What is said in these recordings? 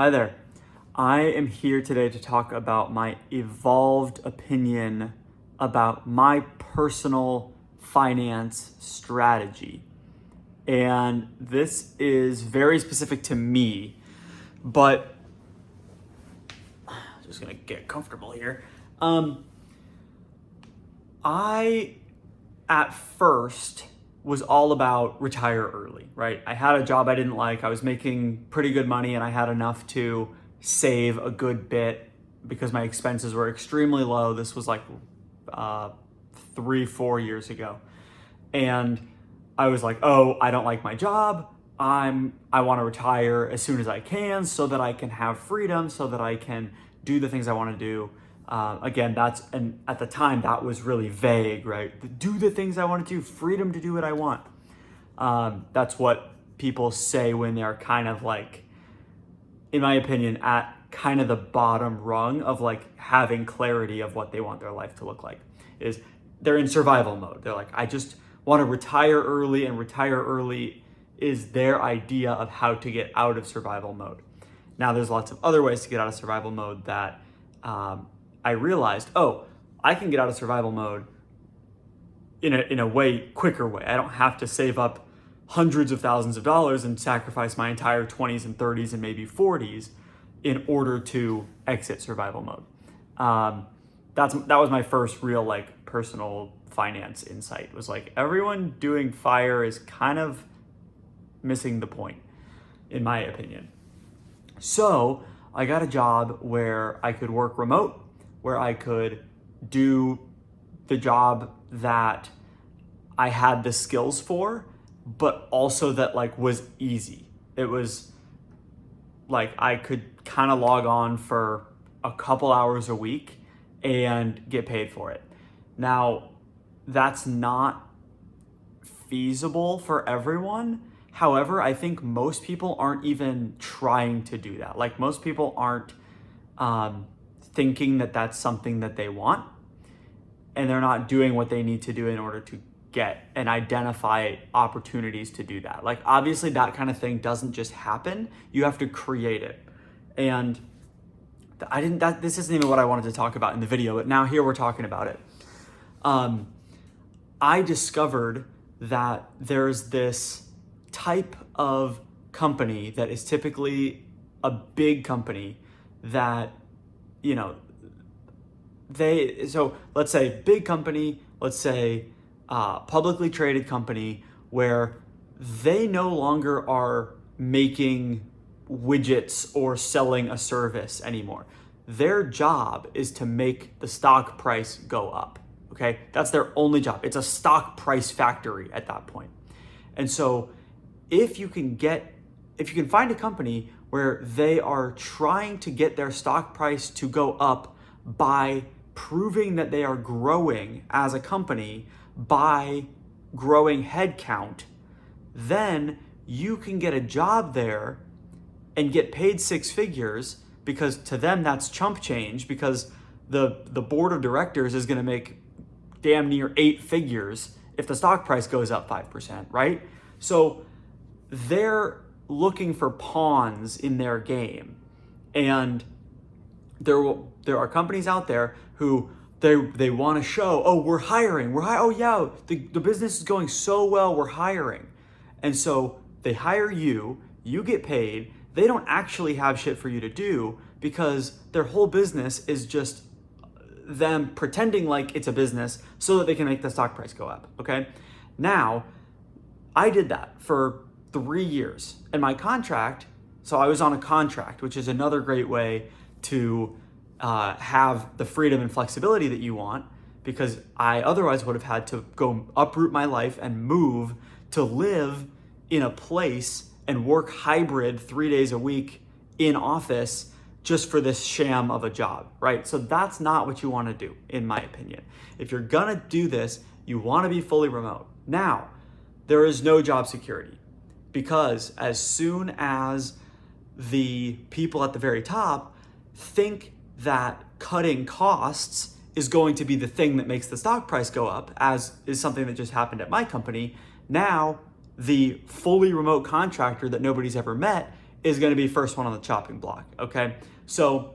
Hi there. I am here today to talk about my evolved opinion about my personal finance strategy. And this is very specific to me, but I'm just gonna get comfortable here. I, at first, was all about retire early, right? I had a job I didn't like. I was making pretty good money and I had enough to save a good bit because my expenses were extremely low. This was like 3-4 years ago. And I was like, oh, I don't like my job. I want to retire as soon as I can so that I can have freedom, so that I can do the things I want to do. Again, and at the time that was really vague, right? Do the things I want to do, freedom to do what I want. That's what people say when they're kind of like, in my opinion, at kind of the bottom rung of like having clarity of what they want their life to look like. Is they're in survival mode. They're like, I just want to retire early, and retire early is their idea of how to get out of survival mode. Now, there's lots of other ways to get out of survival mode that I realized, oh, I can get out of survival mode in a way quicker way. I don't have to save up hundreds of thousands of dollars and sacrifice my entire 20s and 30s and maybe 40s in order to exit survival mode. That was my first real like personal finance insight. Was like, everyone doing FIRE is kind of missing the point, in my opinion. So I got a job where I could work remote, where I could do the job that I had the skills for, but also that like was easy. It was like I could kind of log on for a couple hours a week and get paid for it. Now, that's not feasible for everyone. However, I think most people aren't even trying to do that. Like, most people aren't thinking that that's something that they want, and they're not doing what they need to do in order to get and identify opportunities to do that. Like, obviously that kind of thing doesn't just happen. You have to create it. And this isn't even what I wanted to talk about in the video, but now here we're talking about it. I discovered that there's this type of company that is typically a big company that, so let's say big company, let's say publicly traded company, where they no longer are making widgets or selling a service anymore. Their job is to make the stock price go up. Okay, that's their only job. It's a stock price factory at that point. And so if you can find a company where they are trying to get their stock price to go up by proving that they are growing as a company, by growing headcount, then you can get a job there and get paid 6 figures, because to them that's chump change, because the board of directors is going to make damn near 8 figures if the stock price goes up 5%, right? So they're looking for pawns in their game. And there are companies out there who they want to show, oh, we're hiring. Oh yeah, the business is going so well, we're hiring. And so they hire you, you get paid. They don't actually have shit for you to do, because their whole business is just them pretending like it's a business so that they can make the stock price go up, okay? Now, I did that for 3 years. And my contract, so I was on a contract, which is another great way to have the freedom and flexibility that you want, because I otherwise would have had to go uproot my life and move to live in a place and work hybrid 3 days a week in office just for this sham of a job, right? So that's not what you want to do, in my opinion. If you're gonna do this, you want to be fully remote. Now, there is no job security, because as soon as the people at the very top think that cutting costs is going to be the thing that makes the stock price go up, as is something that just happened at my company, now the fully remote contractor that nobody's ever met is going to be first one on the chopping block. Okay. So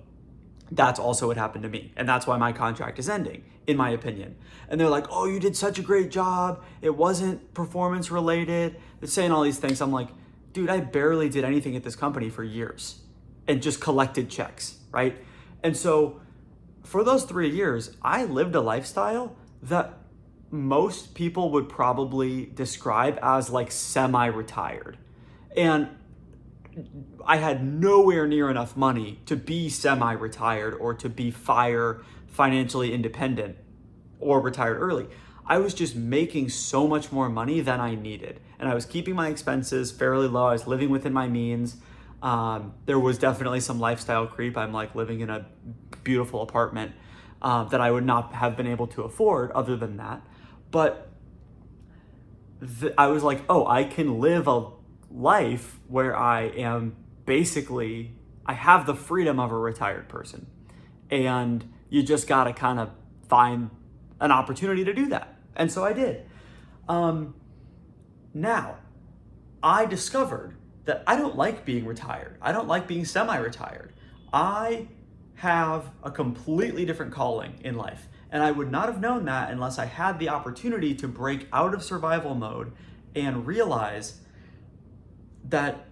that's also what happened to me. And that's why my contract is ending, in my opinion. And they're like, oh, you did such a great job. It wasn't performance related. They're saying all these things. I'm like, dude, I barely did anything at this company for years and just collected checks, right? And so for those 3 years, I lived a lifestyle that most people would probably describe as like semi-retired. And I had nowhere near enough money to be semi-retired or to be financially independent or retired early. I was just making so much more money than I needed. And I was keeping my expenses fairly low. I was living within my means. There was definitely some lifestyle creep. I'm like living in a beautiful apartment that I would not have been able to afford other than that. But I was like, oh, I can live a life where I am basically, I have the freedom of a retired person. And you just got to kind of find an opportunity to do that. And so I did. Now, I discovered that I don't like being retired. I don't like being semi-retired. I have a completely different calling in life. And I would not have known that unless I had the opportunity to break out of survival mode and realize that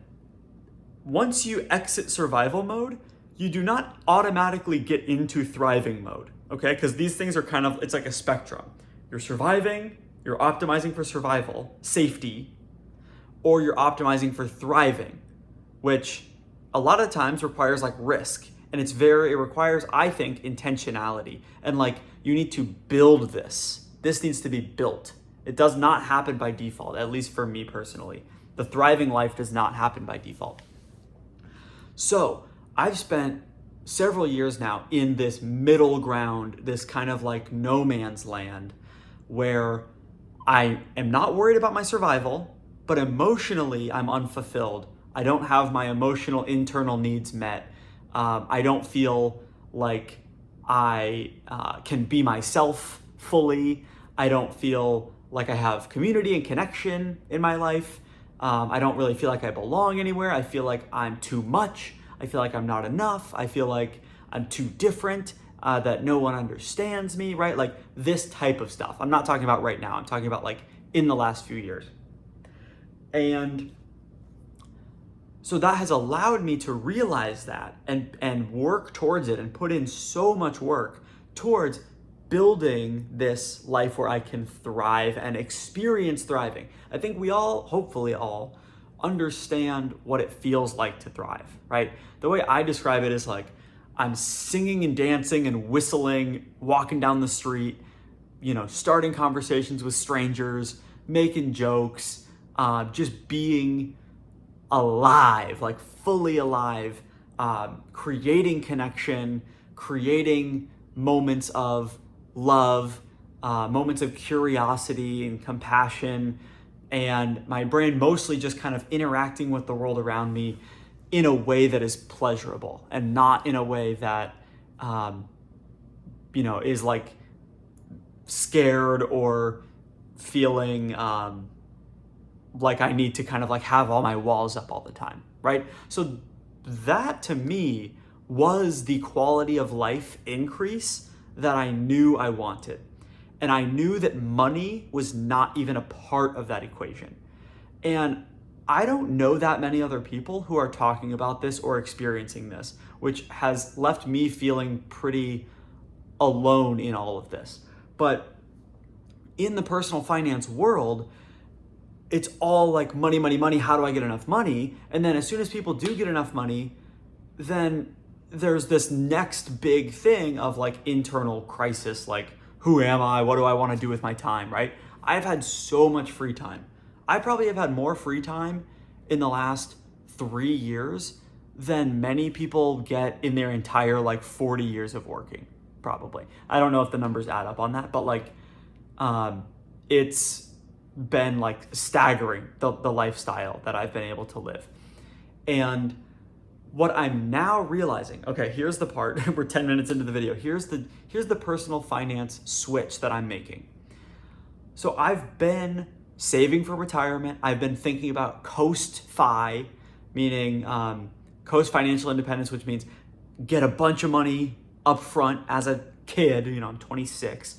once you exit survival mode, you do not automatically get into thriving mode, okay? Because these things are kind of, it's like a spectrum. You're surviving, you're optimizing for survival, safety, or you're optimizing for thriving, which a lot of times requires like risk. And it requires, I think, intentionality. And like, you need to build this. This needs to be built. It does not happen by default, at least for me personally. The thriving life does not happen by default. So I've spent several years now in this middle ground, this kind of like no man's land where I am not worried about my survival, but emotionally I'm unfulfilled. I don't have my emotional internal needs met. I don't feel like I can be myself fully. I don't feel like I have community and connection in my life. I don't really feel like I belong anywhere. I feel like I'm too much. I feel like I'm not enough. I feel like I'm too different, that no one understands me, right? Like this type of stuff. I'm not talking about right now. I'm talking about like in the last few years. And so that has allowed me to realize that and work towards it and put in so much work towards building this life where I can thrive and experience thriving. I think we all, hopefully all, understand what it feels like to thrive, right? The way I describe it is like I'm singing and dancing and whistling, walking down the street, starting conversations with strangers, making jokes, just being alive, like fully alive, creating connection, creating moments of love, moments of curiosity and compassion, and my brain mostly just kind of interacting with the world around me in a way that is pleasurable and not in a way that, is like scared or feeling like I need to kind of like have all my walls up all the time, right? So that to me was the quality of life increase that I knew I wanted. And I knew that money was not even a part of that equation. And I don't know that many other people who are talking about this or experiencing this, which has left me feeling pretty alone in all of this. But in the personal finance world, it's all like money, money, money. How do I get enough money? And then as soon as people do get enough money, then there's this next big thing of like internal crisis, like who am I? What do I want to do with my time, right? I've had so much free time. I probably have had more free time in the last 3 years than many people get in their entire like 40 years of working, probably. I don't know if the numbers add up on that, but like it's been like staggering, the lifestyle that I've been able to live. And what I'm now realizing, okay, here's the part, we're 10 minutes into the video. Here's the personal finance switch that I'm making. So I've been saving for retirement. I've been thinking about Coast Fi, meaning coast financial independence, which means get a bunch of money up front as a kid. I'm 26.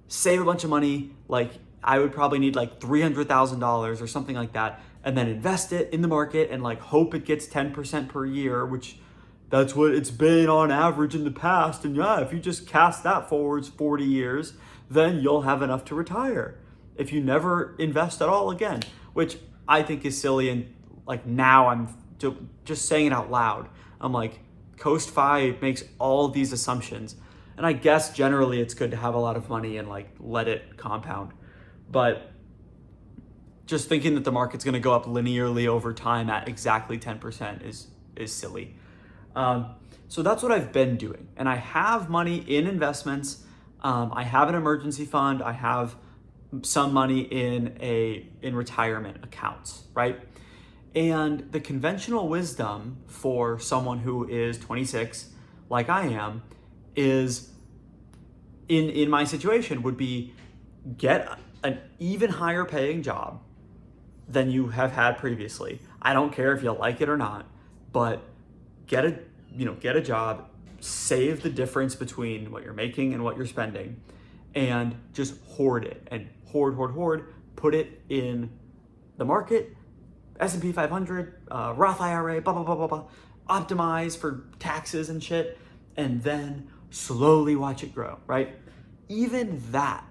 Save a bunch of money, like I would probably need like $300,000 or something like that, and then invest it in the market and like hope it gets 10% per year, which that's what it's been on average in the past. And yeah, if you just cast that forwards 40 years, then you'll have enough to retire if you never invest at all again, which I think is silly. And like now I'm just saying it out loud. I'm like, Coast Fi makes all these assumptions. And I guess generally it's good to have a lot of money and like let it compound. But just thinking that the market's going to go up linearly over time at exactly 10% is silly. So that's what I've been doing. And I have money in investments. I have an emergency fund. I have some money in retirement accounts, right? And the conventional wisdom for someone who is 26, like I am, is in my situation would be get an even higher paying job than you have had previously. I don't care if you like it or not, but get a job, save the difference between what you're making and what you're spending, and just hoard it and hoard, put it in the market, S&P 500, Roth IRA, blah, blah, blah, blah, blah, optimize for taxes and shit, and then slowly watch it grow, right? Even that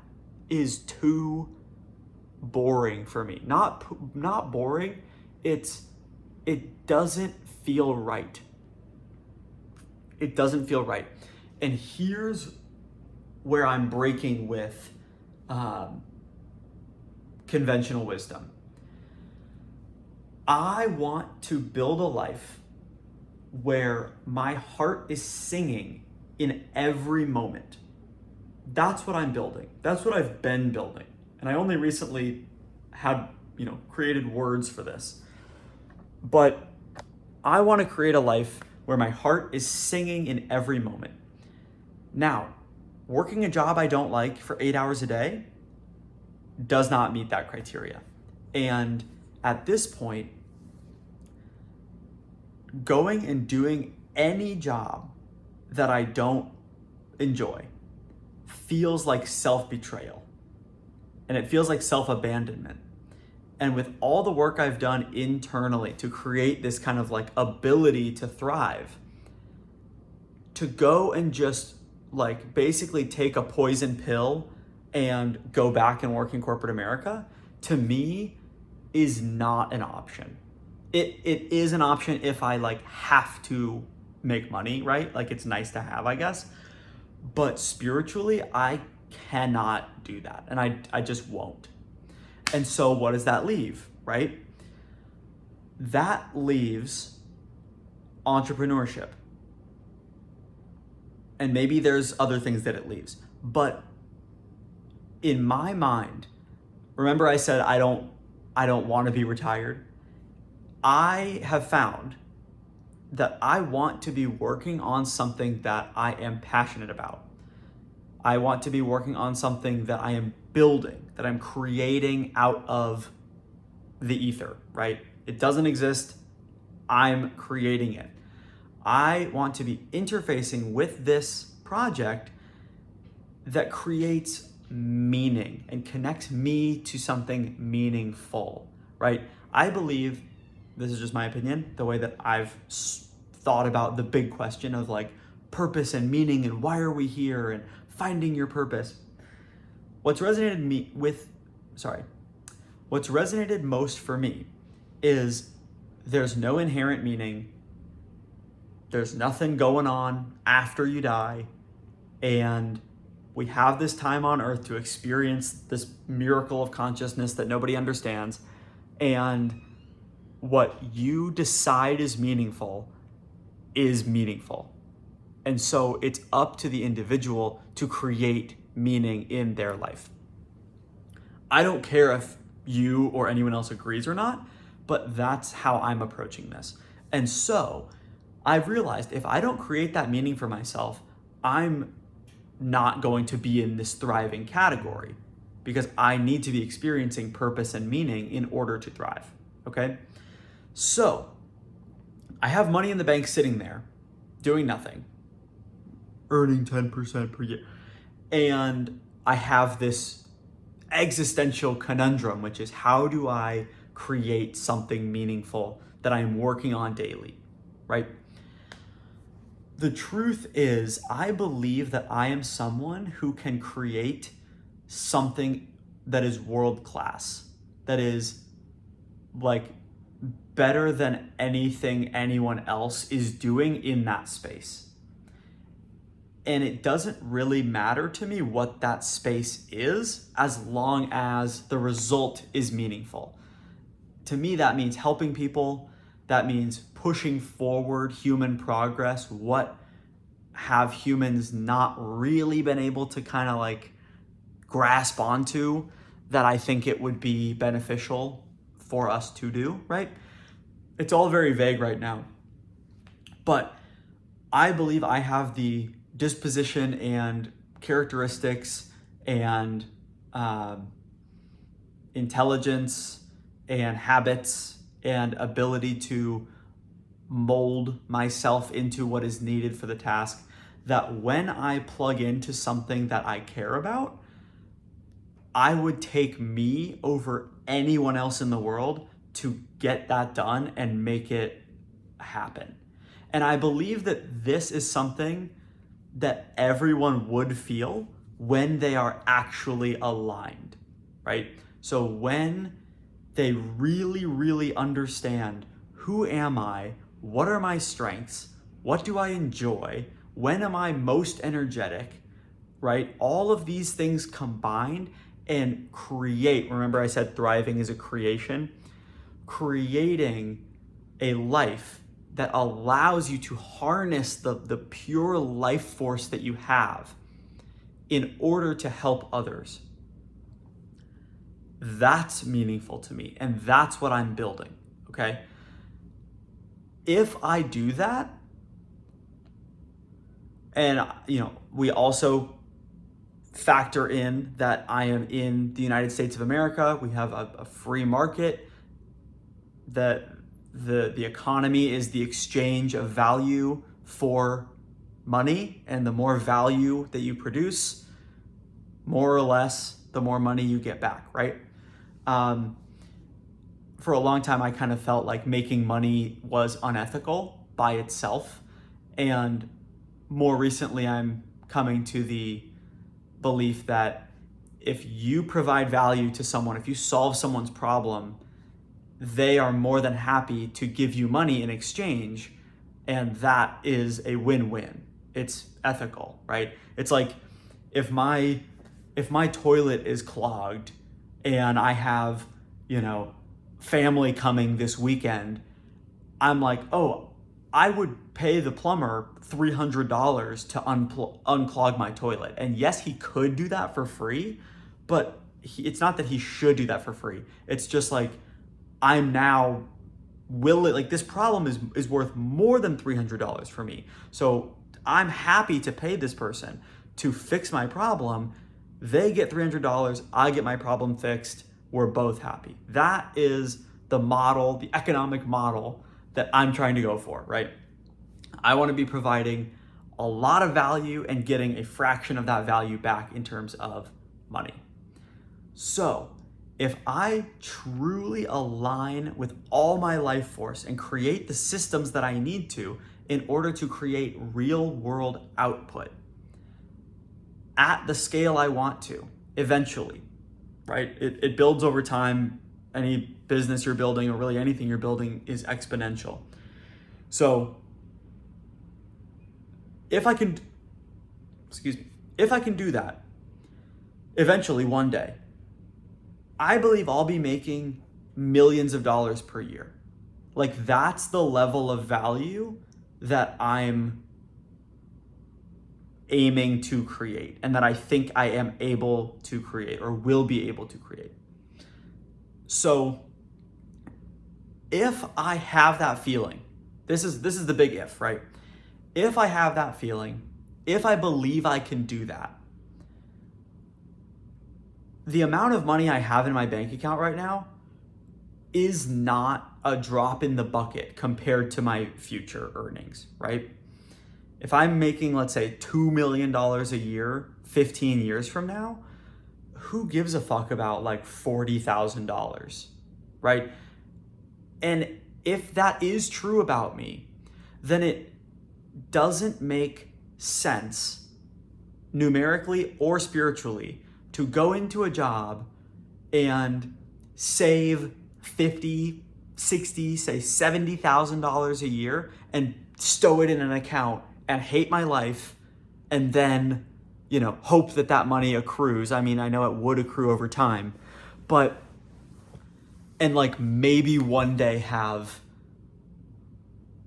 is too boring for me. Not boring, it doesn't feel right. It doesn't feel right. And here's where I'm breaking with conventional wisdom. I want to build a life where my heart is singing in every moment. That's what I'm building. That's what I've been building. And I only recently had, created words for this. But I want to create a life where my heart is singing in every moment. Now, working a job I don't like for 8 hours a day does not meet that criteria. And at this point, going and doing any job that I don't enjoy feels like self-betrayal. And it feels like self-abandonment. And with all the work I've done internally to create this kind of like ability to thrive, to go and just like basically take a poison pill and go back and work in corporate America, to me, is not an option. It is an option if I like have to make money, right? Like it's nice to have, I guess. But spiritually, I cannot do that. And I just won't. And so what does that leave, right? That leaves entrepreneurship. And maybe there's other things that it leaves. But in my mind, remember I said I don't want to be retired. I have found that I want to be working on something that I am passionate about. I want to be working on something that I am building, that I'm creating out of the ether, right? It doesn't exist. I'm creating it. I want to be interfacing with this project that creates meaning and connects me to something meaningful, right? I believe, this is just my opinion, the way that I've thought about the big question of like purpose and meaning and why are we here and finding your purpose. What's resonated most for me is there's no inherent meaning. There's nothing going on after you die. And we have this time on earth to experience this miracle of consciousness that nobody understands. And what you decide is meaningful is meaningful. And so it's up to the individual to create meaning in their life. I don't care if you or anyone else agrees or not, but that's how I'm approaching this. And so I've realized if I don't create that meaning for myself, I'm not going to be in this thriving category because I need to be experiencing purpose and meaning in order to thrive, okay? So I have money in the bank sitting there, doing nothing, earning 10% per year. And I have this existential conundrum, which is how do I create something meaningful that I'm working on daily, right? The truth is, I believe that I am someone who can create something that is world class, that is like better than anything anyone else is doing in that space. And it doesn't really matter to me what that space is, as long as the result is meaningful. To me, that means helping people. That means pushing forward human progress. What have humans not really been able to kind of like grasp onto that I think it would be beneficial for us to do, right? It's all very vague right now. But I believe I have the disposition and characteristics and intelligence and habits and ability to mold myself into what is needed for the task, that when I plug into something that I care about, I would take me over anyone else in the world to get that done and make it happen. And I believe that this is something that everyone would feel when they are actually aligned, right? So when they really, really understand, who am I? What are my strengths? What do I enjoy? When am I most energetic, right? All of these things combined and create, remember I said thriving is a creation, creating a life that allows you to harness the pure life force that you have in order to help others. That's meaningful to me, and that's what I'm building, okay? If I do that, and we also factor in that I am in the United States of America, we have a free market, that the economy is the exchange of value for money, and the more value that you produce, more or less, the more money you get back, right? For a long time, I kind of felt like making money was unethical by itself. And more recently, I'm coming to the belief that if you provide value to someone, if you solve someone's problem, they are more than happy to give you money in exchange. And that is a win-win. It's ethical, right? It's like if my toilet is clogged and I have, family coming this weekend, I'm like, oh, I would pay the plumber $300 to unclog my toilet. And yes, he could do that for free, but it's not that he should do that for free. It's just like, I'm now willing, like this problem is worth more than $300 for me. So I'm happy to pay this person to fix my problem. They get $300, I get my problem fixed, we're both happy. That is the model, the economic model that I'm trying to go for, right? I want to be providing a lot of value and getting a fraction of that value back in terms of money. So if I truly align with all my life force and create the systems that I need to in order to create real world output at the scale I want to, eventually, right? It builds over time. Any business you're building, or really anything you're building, is exponential. So if I can do that, eventually one day, I believe I'll be making millions of dollars per year. Like that's the level of value that I'm aiming to create, and that I think I am able to create or will be able to create. So if I have that feeling, this is the big if, right? If I have that feeling, if I believe I can do that, the amount of money I have in my bank account right now is not a drop in the bucket compared to my future earnings, right? If I'm making, let's say, $2 million a year, 15 years from now, who gives a fuck about like $40,000, right? And if that is true about me, then it doesn't make sense numerically or spiritually to go into a job and save 50, 60, say $70,000 a year and stow it in an account and hate my life and then, hope that that money accrues. I mean, I know it would accrue over time, and like maybe one day have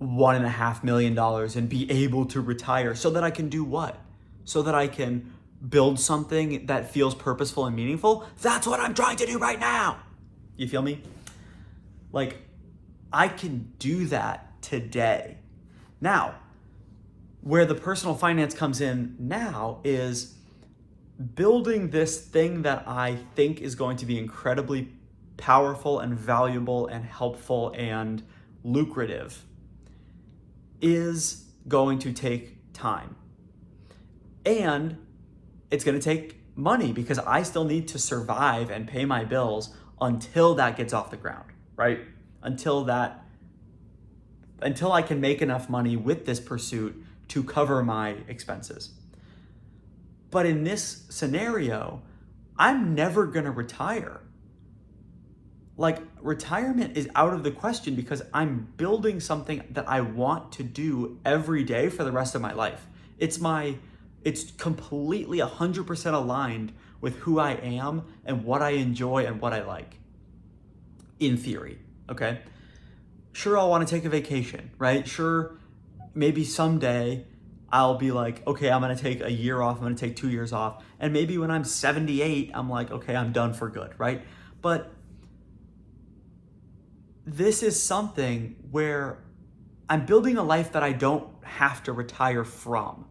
$1.5 million and be able to retire so that I can do what? So that I can build something that feels purposeful and meaningful. That's what I'm trying to do right now. You feel me? Like, I can do that today. Now, where the personal finance comes in now is building this thing that I think is going to be incredibly powerful and valuable and helpful and lucrative is going to take time. And it's going to take money because I still need to survive and pay my bills until that gets off the ground, right? Until I can make enough money with this pursuit to cover my expenses. But in this scenario, I'm never going to retire. Like, retirement is out of the question because I'm building something that I want to do every day for the rest of my life. It's completely 100% aligned with who I am and what I enjoy and what I like. In theory, okay? Sure, I'll want to take a vacation, right? Sure, maybe someday I'll be like, okay, I'm going to take a year off. I'm going to take 2 years off. And maybe when I'm 78, I'm like, okay, I'm done for good, right? But this is something where I'm building a life that I don't have to retire from.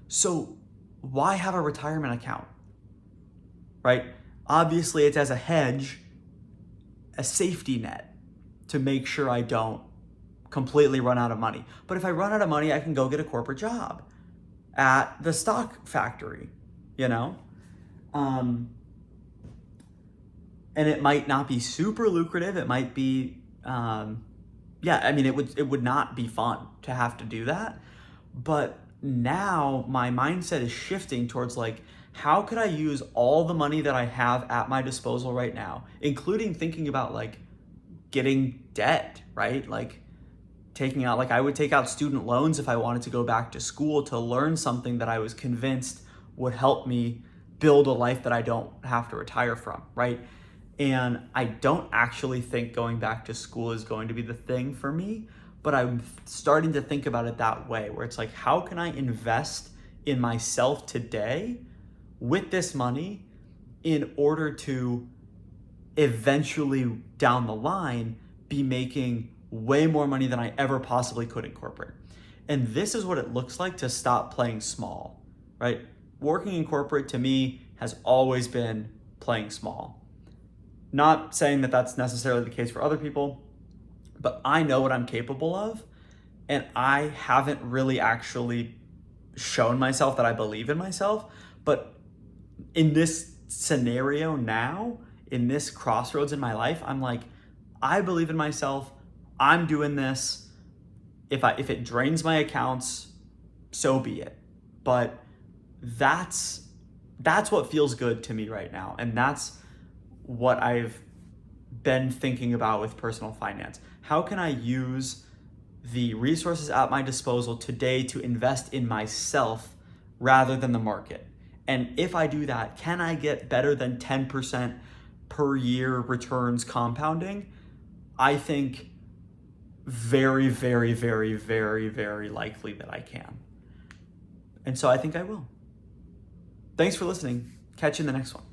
So why have a retirement account, right? Obviously, it's as a hedge, a safety net to make sure I don't completely run out of money. But if I run out of money, I can go get a corporate job at the stock factory, And it might not be super lucrative. It might be, it would not be fun to have to do that. But now my mindset is shifting towards like, how could I use all the money that I have at my disposal right now, including thinking about like getting debt, right? Like I would take out student loans if I wanted to go back to school to learn something that I was convinced would help me build a life that I don't have to retire from, right? And I don't actually think going back to school is going to be the thing for me, but I'm starting to think about it that way, where it's like, how can I invest in myself today with this money in order to eventually down the line be making way more money than I ever possibly could in corporate. And this is what it looks like to stop playing small, right? Working in corporate to me has always been playing small. Not saying that that's necessarily the case for other people, but I know what I'm capable of, and I haven't really actually shown myself that I believe in myself. But in this scenario now, in this crossroads in my life, I'm like, I believe in myself. I'm doing this. If it drains my accounts, so be it. But that's what feels good to me right now, and that's what I've been thinking about with personal finance. How can I use the resources at my disposal today to invest in myself rather than the market? And if I do that, can I get better than 10% per year returns compounding? I think very, very, very, very, very likely that I can. And so I think I will. Thanks for listening. Catch you in the next one.